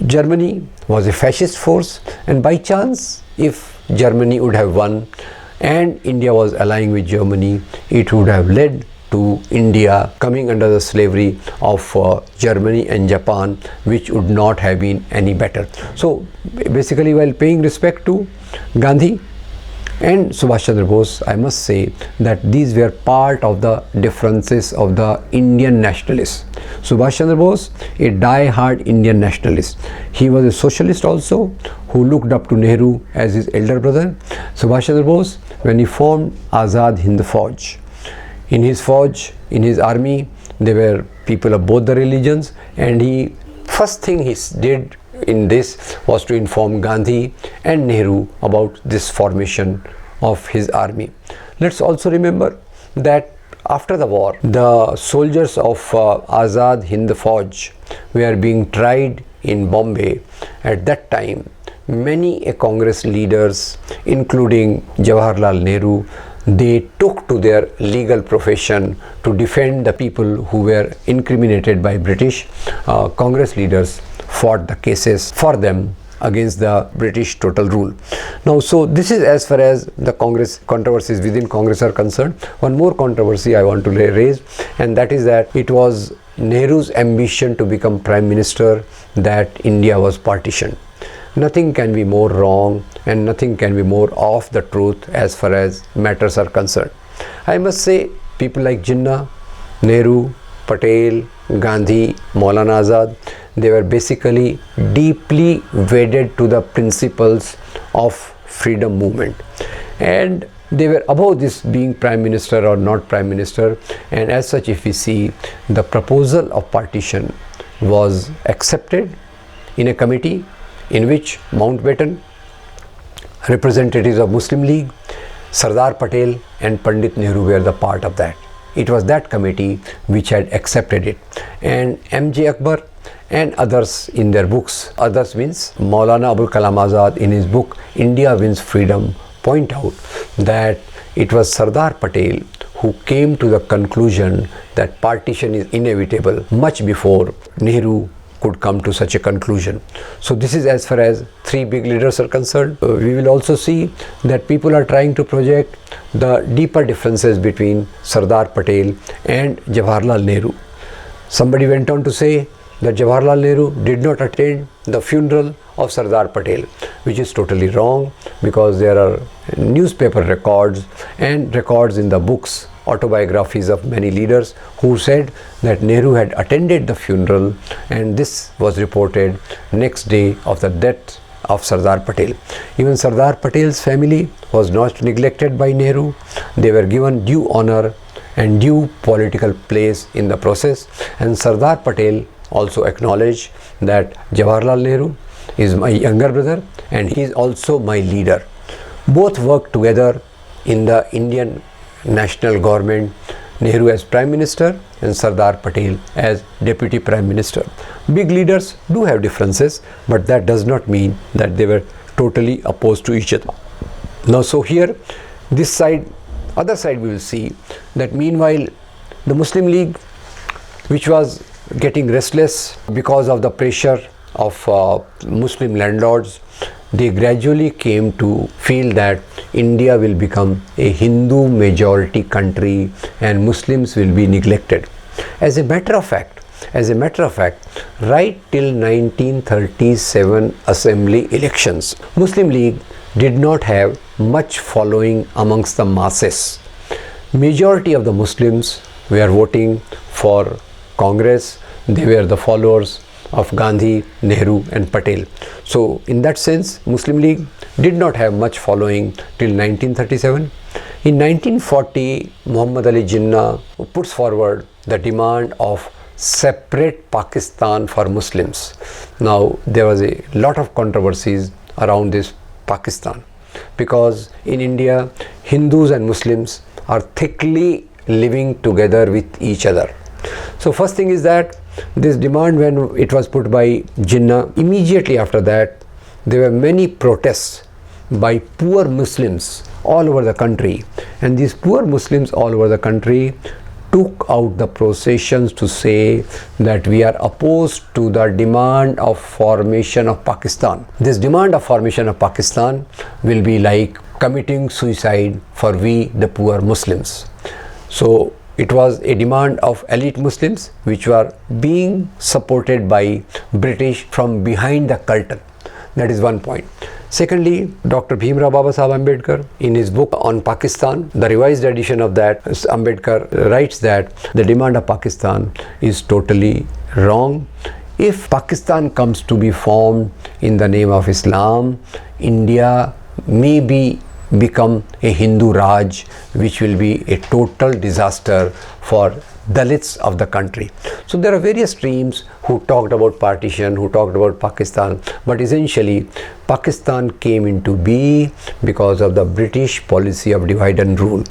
Germany was a fascist force, and by chance, if Germany would have won and India was allying with Germany, it would have led to India coming under the slavery of Germany and Japan, which would not have been any better. So basically, while paying respect to Gandhi and Subhash Chandra Bose, I must say that these were part of the differences of the Indian nationalists. Subhash Chandra Bose, a die-hard Indian nationalist. He was a socialist also, who looked up to Nehru as his elder brother. Subhash Chandra Bose, when he formed Azad Hind Fauj, in his Fauj, in his army, there were people of both the religions, and first thing he did in this was to inform Gandhi and Nehru about this formation of his army. Let's also remember that after the war, the soldiers of Azad Hind Fauj were being tried in Bombay. At that time, many Congress leaders, including Jawaharlal Nehru, they took to their legal profession to defend the people who were incriminated by British. Congress leaders fought the cases for them against the British total rule. Now, so this is as far as the Congress controversies within Congress are concerned. One more controversy I want to raise, and that is that it was Nehru's ambition to become Prime Minister that India was partitioned. Nothing can be more wrong and nothing can be more off the truth as far as matters are concerned. I must say, people like Jinnah, Nehru, Patel, Gandhi, Maulana Azad, they were basically deeply wedded to the principles of freedom movement, and they were above this being Prime Minister or not Prime Minister. And as such, if we see, the proposal of partition was accepted in a committee in which Mountbatten, representatives of Muslim League, Sardar Patel and Pandit Nehru were the part of that. It was that committee which had accepted it, and M.J. Akbar and others in their books, others means Maulana Abul Kalam Azad in his book India Wins Freedom, point out that it was Sardar Patel who came to the conclusion that partition is inevitable much before Nehru could come to such a conclusion. So this is as far as three big leaders are concerned. We will also see that people are trying to project the deeper differences between Sardar Patel and Jawaharlal Nehru. Somebody went on to say that Jawaharlal Nehru did not attend the funeral of Sardar Patel, which is totally wrong, because there are newspaper records and records in the books, autobiographies of many leaders who said that Nehru had attended the funeral, and this was reported next day of the death of Sardar Patel. Even Sardar Patel's family was not neglected by Nehru. They were given due honor and due political place in the process, and Sardar Patel also acknowledged that Jawaharlal Nehru is my younger brother and he is also my leader. Both worked together in the Indian national government, Nehru as Prime Minister and Sardar Patel as Deputy Prime Minister. Big leaders do have differences, but that does not mean that they were totally opposed to each other. Now, so here, this side, other side, we will see that meanwhile the Muslim League, which was getting restless because of the pressure of Muslim landlords, they gradually came to feel that India will become a Hindu majority country and Muslims will be neglected. As a matter of fact, right till 1937 assembly elections, Muslim League did not have much following amongst the masses. Majority of the Muslims were voting for Congress. They were the followers of Gandhi, Nehru and Patel. So in that sense, Muslim League did not have much following till 1937. In 1940, Muhammad Ali Jinnah puts forward the demand of separate Pakistan for Muslims. Now, there was a lot of controversies around this Pakistan, because in India, Hindus and Muslims are thickly living together with each other. So first thing is that this demand, when it was put by Jinnah, immediately after that there were many protests by poor Muslims all over the country, and these poor Muslims all over the country took out the processions to say that we are opposed to the demand of formation of Pakistan. This demand of formation of Pakistan will be like committing suicide for we the poor Muslims. So it was a demand of elite Muslims which were being supported by British from behind the curtain. That is one point. Secondly, Dr. Bhimrao Babasaheb Ambedkar, in his book on Pakistan, the revised edition of that, Ambedkar writes that the demand of Pakistan is totally wrong. If Pakistan comes to be formed in the name of Islam, India may become a Hindu Raj, which will be a total disaster for Dalits of the country. So there are various streams who talked about partition, who talked about Pakistan, but essentially Pakistan came into being because of the British policy of divide and rule.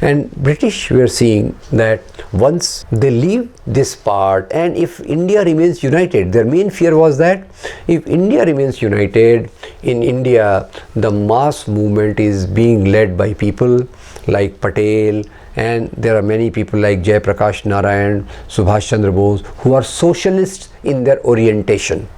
And British were seeing that once they leave this part, and if India remains united, their main fear was that if India remains united, in India the mass movement is being led by people like Patel, and there are many people like Jai Prakash Narayan, Subhash Chandra Bose, who are socialists in their orientation.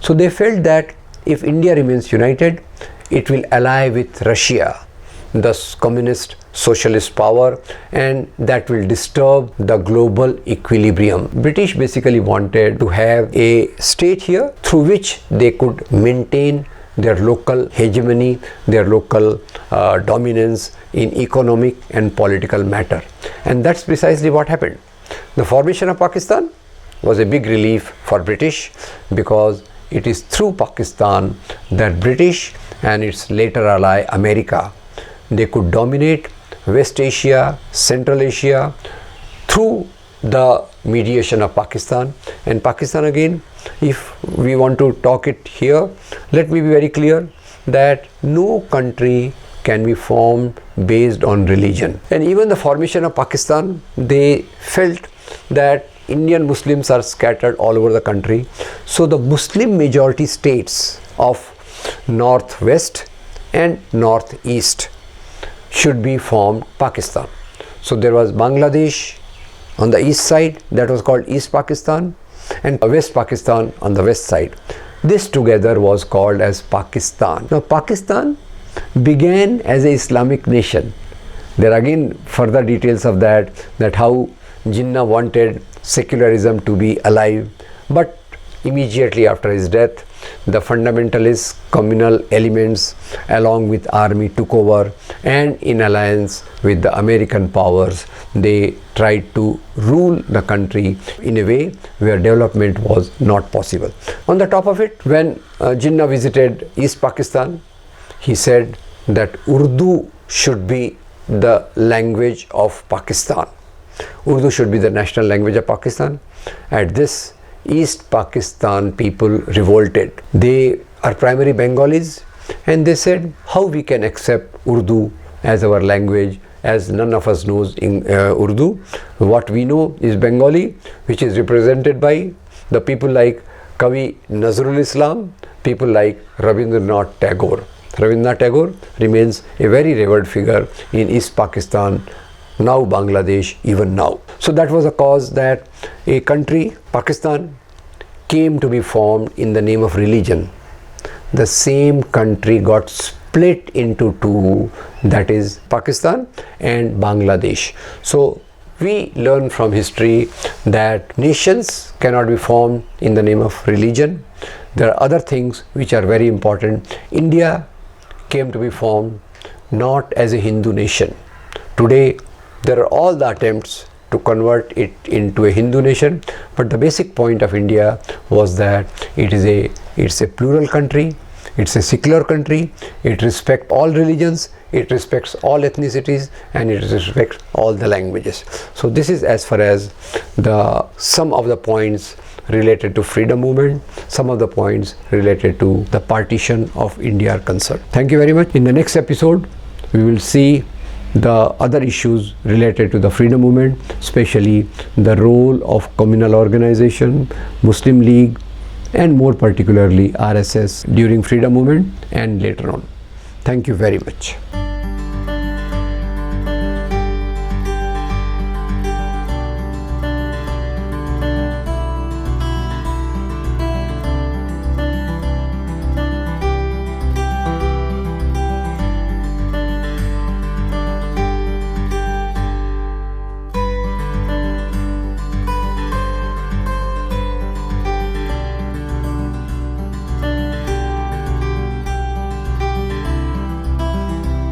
So they felt that if India remains united, it will ally with Russia, the communist socialist power, and that will disturb the global equilibrium. British basically wanted to have a state here through which they could maintain their local hegemony, their local dominance in economic and political matter. And that's precisely what happened. The formation of Pakistan was a big relief for British, because it is through Pakistan that British and its later ally America, they could dominate West Asia, Central Asia through the mediation of Pakistan. And Pakistan, again, if we want to talk it here, let me be very clear that no country can be formed based on religion. And even the formation of Pakistan, they felt that Indian Muslims are scattered all over the country. So the Muslim majority states of Northwest and Northeast should be formed Pakistan. So there was Bangladesh on the east side, that was called East Pakistan, and West Pakistan on the west side. This together was called as Pakistan. Now Pakistan began as an Islamic nation. There are again further details of that how Jinnah wanted secularism to be alive, but immediately after his death, the fundamentalist communal elements along with army took over, and in alliance with the American powers, they tried to rule the country in a way where development was not possible. On the top of it, when Jinnah visited East Pakistan, he said that Urdu should be the language of Pakistan. Urdu should be the national language of Pakistan. At this, East Pakistan people revolted. They are primary Bengalis, and they said, how we can accept Urdu as our language, as none of us knows in Urdu. What we know is Bengali, which is represented by the people like Kavi Nazrul Islam, people like Rabindranath Tagore. Rabindranath Tagore remains a very revered figure in East Pakistan, now Bangladesh, even now. So that was a cause that a country, Pakistan, came to be formed in the name of religion. The same country got split into two, that is Pakistan and Bangladesh. So we learn from history that nations cannot be formed in the name of religion. There are other things which are very important. India came to be formed not as a Hindu nation. Today there are all the attempts to convert it into a Hindu nation, but the basic point of India was that it's a plural country, it's a secular country, it respects all religions, it respects all ethnicities, and it respects all the languages. So this is as far as some of the points related to freedom movement, some of the points related to the partition of India are concerned. Thank you very much. In the next episode, we will see the other issues related to the freedom movement, especially the role of communal organization, Muslim League, and more particularly RSS during freedom movement and later on. Thank you very much.